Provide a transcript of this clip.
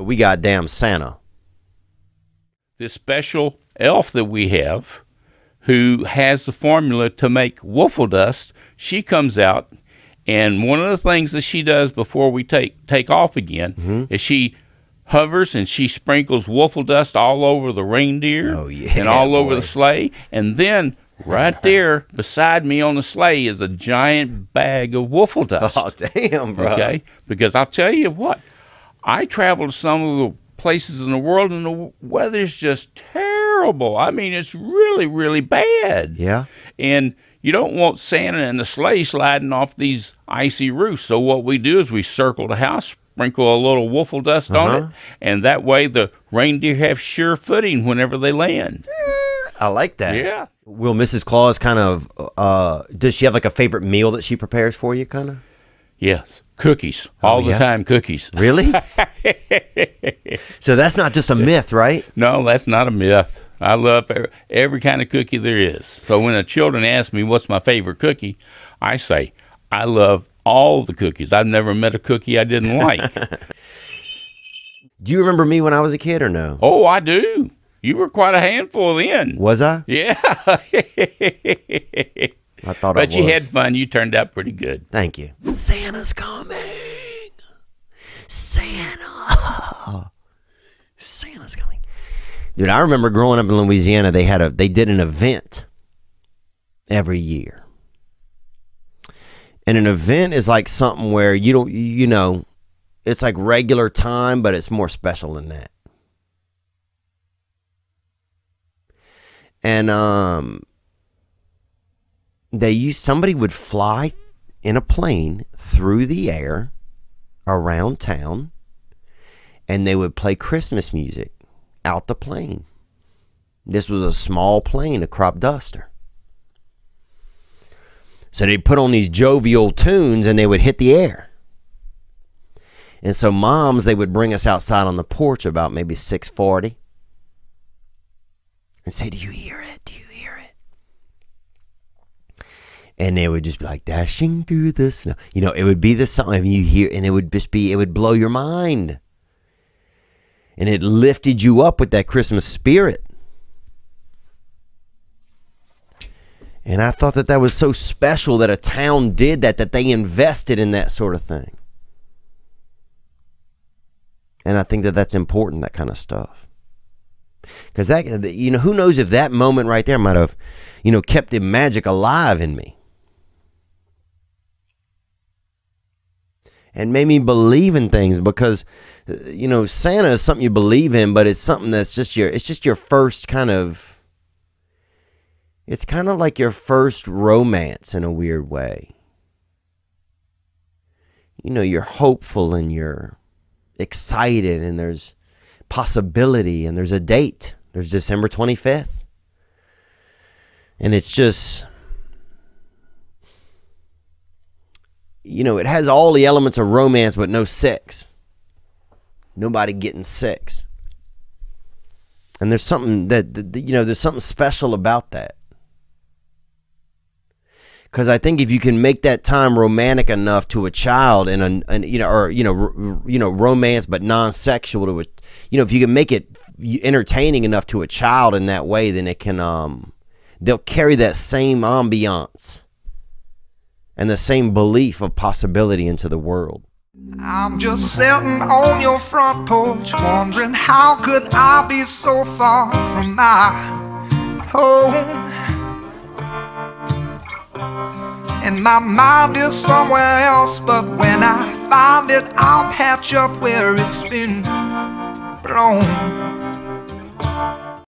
We got damn Santa. This special elf that we have, who has the formula to make waffle dust, she comes out, and one of the things that she does before we take off again is she hovers and she sprinkles waffle dust all over the reindeer and all over the sleigh, and then right there beside me on the sleigh is a giant bag of waffle dust. Oh, damn, bro. Okay? Because I'll tell you what, I travel to some of the places in the world and the weather's just terrible. I mean, it's really, really bad. Yeah. And you don't want Santa and the sleigh sliding off these icy roofs. So what we do is we circle the house, sprinkle a little waffle dust on it, and that way the reindeer have sure footing whenever they land. I like that. Yeah. Will Mrs. Claus kind of, does she have like a favorite meal that she prepares for you, kind of? Yes. Cookies. All the time, cookies. Really? So that's not just a myth, right? No, that's not a myth. I love every kind of cookie there is. So when the children ask me what's my favorite cookie, I say, I love all the cookies. I've never met a cookie I didn't like. Do you remember me when I was a kid or no? Oh, I do. You were quite a handful then. Was I? Yeah. I thought but you had fun. You turned out pretty good. Thank you. Santa's coming. Santa's coming. Dude, I remember growing up in Louisiana, they did an event every year. And an event is like something where it's like regular time, but it's more special than that. And somebody would fly in a plane through the air around town, and they would play Christmas music out the plane. This was a small plane, a crop duster. So they'd put on these jovial tunes and they would hit the air. And so moms, they would bring us outside on the porch about maybe 6:40 and say, do you hear it? Do you hear it? And they would just be like, dashing through the snow. It would be the song, and you hear, and it would blow your mind. And it lifted you up with that Christmas spirit. And I thought that was so special that a town did that they invested in that sort of thing. And I think that that's important, that kind of stuff. Because that, who knows if that moment right there might have, kept the magic alive in me. And made me believe in things, because, Santa is something you believe in, but it's something that's just your first kind of, it's kind of like your first romance in a weird way. You're hopeful and you're excited, and there's possibility, and there's a date. There's December 25th. And it's just, it has all the elements of romance, but no sex. Nobody getting sex. And there's something there's something special about that. Because I think if you can make that time romantic enough to a child, romance but non-sexual to it, if you can make it entertaining enough to a child in that way, then it can, they'll carry that same ambiance and the same belief of possibility into the world. I'm just sitting on your front porch, wondering how could I be so far from my home. And my mind is somewhere else, but when I find it, I'll patch up where it's been blown.